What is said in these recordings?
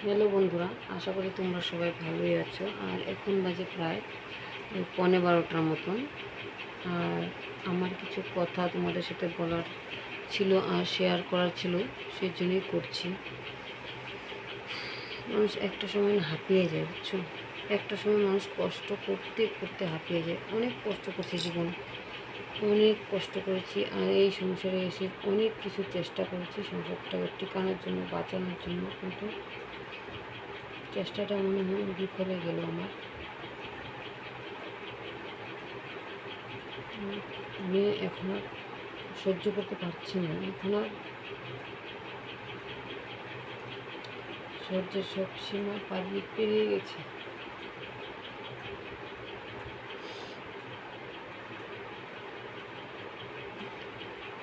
Hello বন্ধুরা, আশা করি তোমরা সবাই ভালোই আছো। আর এখন বাজে প্রায় 11:15টার মতন। আর আমার কিছু কথা তোমাদের সাথে বলার ছিল আর শেয়ার করার ছিল, সেই জন্যই করছি। মানুষ একটা সময় হাঁপিয়ে যায়, বুঝছো? একটা সময় মানুষ কষ্ট করতে করতে হাঁপিয়ে যায়। অনেক কষ্ট করছি জীবনে, অনেক কষ্ট করেছি। আর এই সংসারে এসে অনেক কিছু চেষ্টা করেছি সংসারটাকে টিকানোর জন্য, বাঁচানোর জন্য, কিন্তু চেষ্টাটা মনে হয় বিফলে গেল আমার। আমি এখন আর সহ্য করতে পারছি না। এখন আর সহ্যের সব সীমা পেরিয়ে গেছে।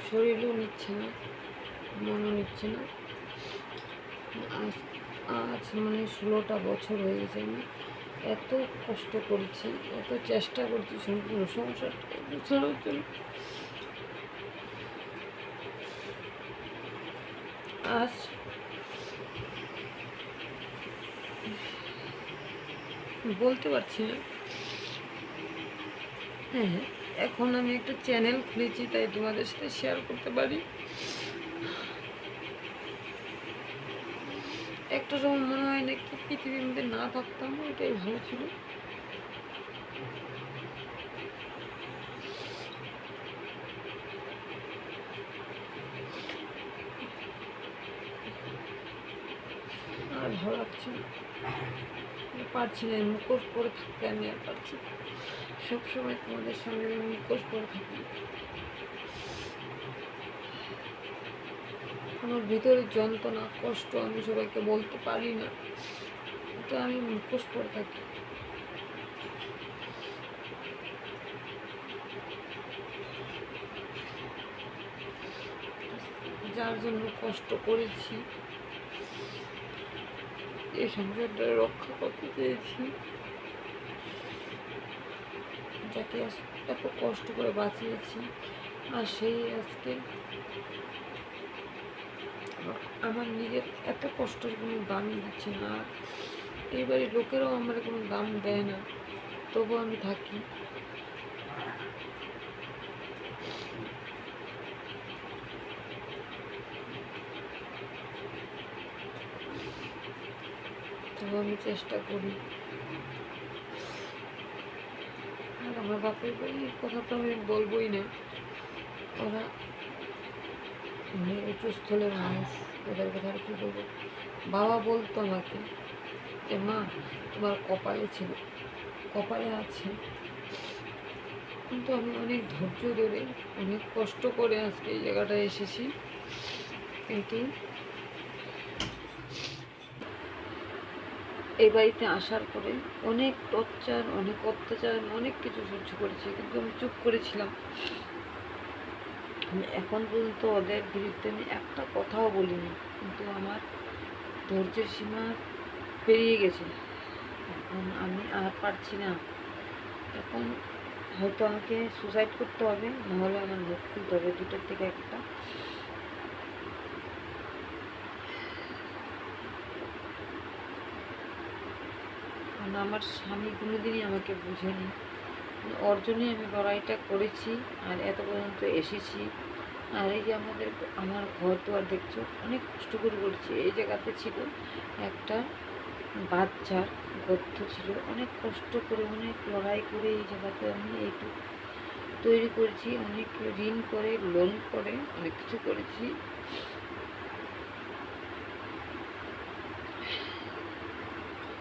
শরীরও নিচ্ছে না, মনও নিচ্ছে না। আজ আজ মানে 16টা বছর হয়ে গেছে আমি এত কষ্ট করেছি, এত চেষ্টা করছি সম্পূর্ণ সংসারটা গোছানোর জন্য। আজ বলতে পারছি না। হ্যাঁ, এখন আমি একটা চ্যানেল খুলেছি, তাই তোমাদের সাথে শেয়ার করতে পারি। একটা সময় মনে হয় না কি পৃথিবীর মধ্যে না থাকতাম, এটাই ভালো ছিল। আর ভালো লাগছে না, পারছি না মুখোশ পরে থাকতে। আমি আর পারছি না সবসময় তোমাদের সামনে আমি মুখোশ পরে থাকি। আমার ভিতরে যন্ত্রণা, কষ্ট আমি সবাইকে বলতে পারি না, তো আমি মুখোশ পরে থাকি। যার জন্য কষ্ট করেছি, এই সংসারটা রক্ষা করতে চেয়েছি, যাকে এত কষ্ট করে বাঁচিয়েছি, আর সেই আজকে আমার নিজের এত কষ্টের কোনো দামই দিচ্ছে না। এই বাড়ির লোকেরাও আমার কোনো দাম দেয় না, তবু আমি থাকি। তবু আমি চেষ্টা করি। আর আমার বাপের বাড়ির কথা তো আমি বলবোই না। ওরা মানে উঁচু স্থলের মানুষ, ওদের কথা আর কী বলবো। বাবা বলতো আমাকে যে মা, তোমার কপালে ছিল, কপালে আছে। কিন্তু আমি অনেক ধৈর্য ধরে, অনেক কষ্ট করে আজকে এই জায়গাটায় এসেছি। কিন্তু এই বাড়িতে আসার পরে অনেক টর্চার, অনেক অত্যাচার, আমি অনেক কিছু সহ্য করেছি, কিন্তু আমি চুপ করেছিলাম। আমি এখন পর্যন্ত ওদের বিরুদ্ধে আমি একটা কথাও বলিনি, কিন্তু আমার ধৈর্যের সীমা পেরিয়ে গেছে। এখন আমি আর পারছি না। এখন হয়তো আমাকে সুসাইড করতে হবে, নাহলে আমার মুখ খুলতে হবে, দুটোর থেকে একটা। কারণ আমার স্বামী কোনোদিনই আমাকে বুঝেনি, ওর জন্যই আমি লড়াইটা করেছি আর এত পর্যন্ত এসেছি। আর এই যে আমার ঘর দুয়ার দেখছো, অনেক কষ্ট করে করেছি। এই জায়গাতে ছিল একটা বাচ্চার গর্ত ছিল, অনেক কষ্ট করে, অনেক লড়াই করে এই জায়গাতে আমি এইটুকু তৈরি করেছি। অনেক ঋণ করে, লোন করে, অনেক কিছু করেছি।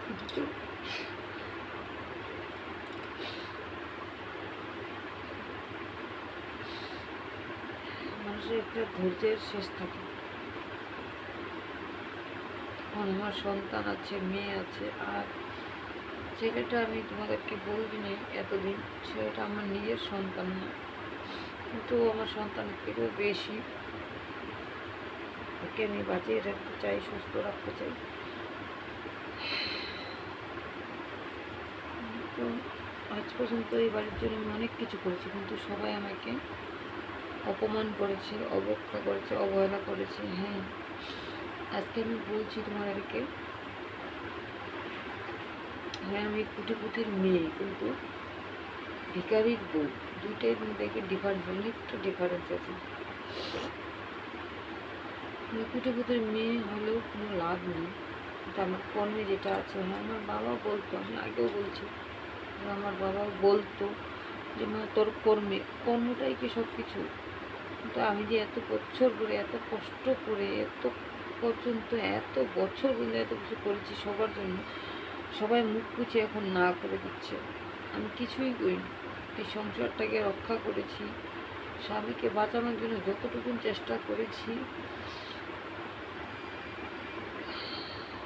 কিন্তু মানুষের একটা ধৈর্যের শেষ থাকে। এখন আমার সন্তান আছে, মেয়ে আছে। আর ছেলেটা আমি তোমাদেরকে বলবিনি এতদিন, ছেলেটা আমার নিজের সন্তান না, কিন্তু আমার সন্তানের থেকেও বেশি। ওকে আমি বাঁচিয়ে রাখতে চাই, সুস্থ রাখতে চাই। তো আজ পর্যন্ত এই বাড়ির জন্য আমি অনেক কিছু করেছি, কিন্তু সবাই আমাকে অপমান করেছে, অবজ্ঞা করেছে, অবহেলা করেছে। হ্যাঁ, আজকে আমি বলছি তোমাদেরকে, হ্যাঁ, আমি কুটিপুতির মেয়ে, কিন্তু ভিখারির বউ। দুইটাই দেখে ডিফারেন্স, অনেকটা ডিফারেন্স আছে। আমি কুটিপুতির মেয়ে হলেও কোনো লাভ নেই, কিন্তু আমার কর্মে যেটা আছে। হ্যাঁ, আমার বাবাও বলতো, আমি আগেও বলছি, আমার বাবাও বলতো যে মা তোর কর্মটাই কি সব কিছু। কিন্তু আমি যে এত বছর করে, এত কষ্ট করে, এত পর্যন্ত, এত বছর পর্যন্ত এত কিছু করেছি সবার জন্য, সবাই মুখ পুছে এখন না করে দিচ্ছে। আমি কিছুই করিনি, এই সংসারটাকে রক্ষা করেছি, স্বামীকে বাঁচানোর জন্য যতটুকু চেষ্টা করেছি।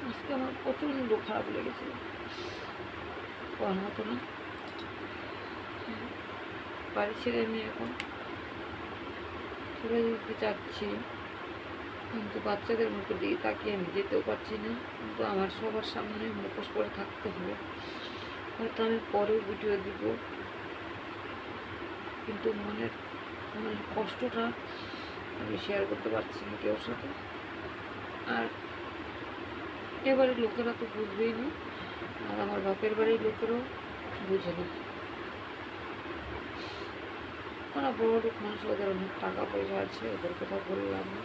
আজকে আমার প্রচণ্ড খারাপ লেগেছে, করার মতো না। বাড়ি ছেড়ে আমি এখন চলে যেতে চাচ্ছি, কিন্তু বাচ্চাদের মুখের দিকে তাকিয়ে আমি যেতেও পারছি না। কিন্তু আমার সবার সামনে মুখোশ করে থাকতে হবে। হয়তো আমি পরেও ভিডিও দিব, কিন্তু মনের কষ্টটা আমি শেয়ার করতে পারছি না কেউর সাথে। আর এবারে লোকেরা তো বুঝবেই না, আর আমার বাপের বাড়ির লোকেরাও বুঝে না। ওরা বড় লোক মানুষ, ওদের অনেক টাকা পয়সা আছে, ওদের কথা বললাম না।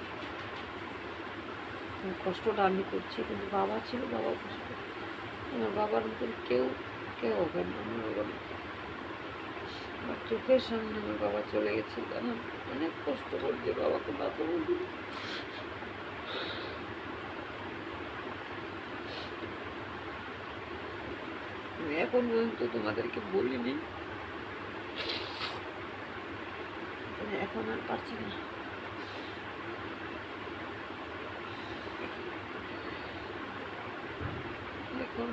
কষ্টটা আমি করছি, কিন্তু বাবা ছিল, বাবা কষ্ট। আমার বাবার মতন কেউ কেউ হবে না। আমার চোখের সামনে আমার বাবা চলে গেছে, আমার অনেক কষ্ট করছে বাবাকে বাঁচানোর জন্য। আমি এখন পর্যন্ত তোমাদেরকে বলিনি, এখন আর পারছি না। এখন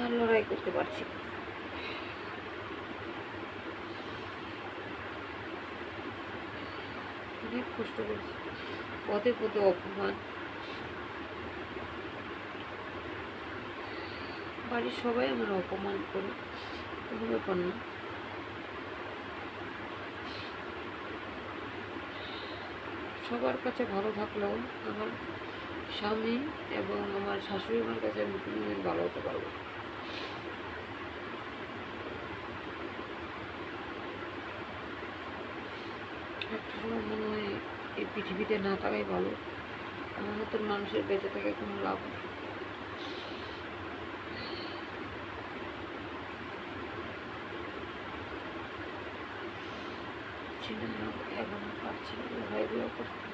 আর লড়াই করতে পারছি না। অনেক কষ্ট করছি, পদে পদে অপমান। বাড়ির সবাই আমার অপমান করে, কোনো ব্যাপার না। সবার কাছে ভালো থাকলেও আমার স্বামী এবং আমার শাশুড়ি মার কাছে আমি কোনোদিন ভালো হতে পারবো না। একটা সময় মনে হয় এই পৃথিবীতে না থাকাই ভালো, আমার মতন মানুষের বেঁচে থেকে কোনো লাভ নেই। এখন পারছি না, ভাইগুলো করতে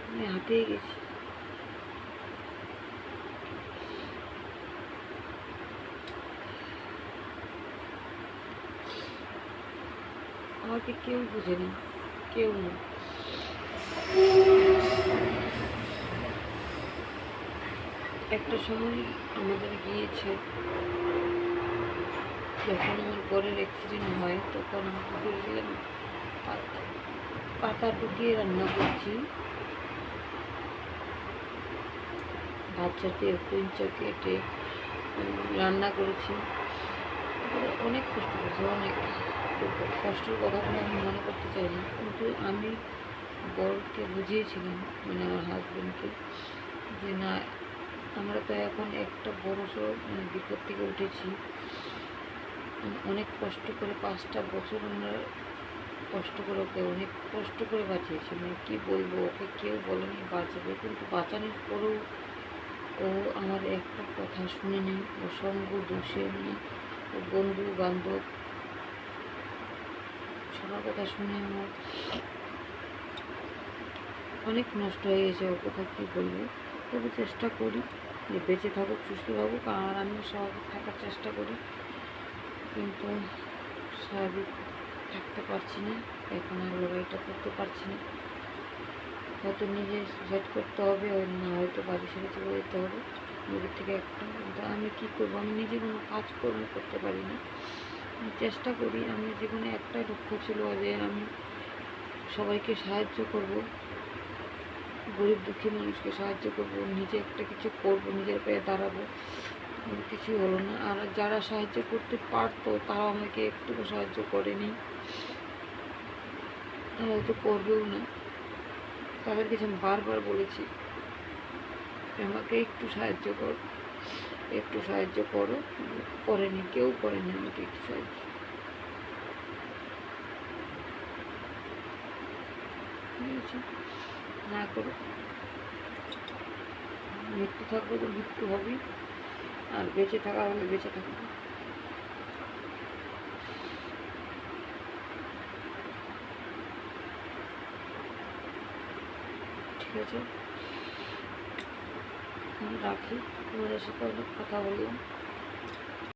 আমি হাঁপিয়ে গেছি। আমাকে কেউ বুঝেনি, কেউ না। একটা সময় আমাদের গিয়েছে, যখন আমার বরের অ্যাক্সিডেন্ট হয়, তখন আমাকে বলেছিলাম পাতা টুকিয়ে রান্না করছি, বাচ্চাকে কুঞ্চা কেটে রান্না করেছি। অনেক কষ্ট করেছি, অনেক কষ্টের কথাগুলো আমি মনে করতে চাই না, কিন্তু আমি বরকে বুঝিয়েছিলাম, মানে আমার হাজব্যান্ডকে, যে না, আমরা তো এখন একটা বড়সড় বিপদ থেকে উঠেছি। অনেক কষ্ট করে 5টা বছর আমরা কষ্ট করে ওকে অনেক কষ্ট করে বাঁচিয়েছি। মানে কী বলবো, ওকে কেউ বলেনি বাঁচাবে, কিন্তু বাঁচানোর পরেও ও আমার একটা কথা শুনেনি। ও সঙ্গ দোষে, মানে ও বন্ধু বান্ধব সবার কথা শুনে আমার অনেক নষ্ট হয়ে গেছে। ওর কথা কী বলবো, তবু চেষ্টা করি যে বেঁচে থাকুক, সুস্থ থাকুক, আর আমিও স্বাভাবিক থাকার চেষ্টা করি, কিন্তু স্বাভাবিক থাকতে পারছি না। এখন আর লড়াইটা করতে পারছি না। হয়তো নিজে সুসাইড করতে হবে, না হয়তো বাড়ি ছেড়ে চলে যেতে হবে নিজের থেকে একটা। কিন্তু আমি কী করবো, আমি নিজে কোনো কাজকর্ম করতে পারি না। আমি চেষ্টা করি, আমি জীবনে একটাই লক্ষ্য ছিল যে আমি সবাইকে সাহায্য করব, গরিব দুঃখী মানুষকে সাহায্য করব, নিজে একটা কিছু করব, নিজের পায়ে দাঁড়াবো। কিছুই হলো না। আর যারা সাহায্য করতে পারতো তারাও আমাকে একটুকু সাহায্য করেনি, হয়তো করবেও না। তাদের কাছে আমি বারবার বলেছি আমাকে একটু সাহায্য কর, একটু সাহায্য করো। করেনি, কেউ করেনি আমাকে একটু সাহায্য। ঠিক আছে, না করো। মৃত্যু থাকবে তো মৃত্যু হবেই, আর বেঁচে থাকা হলে বেঁচে থাকবে। ঠিক আছে, রাখি। তোমাদের সাথে অনেক কথা বললাম।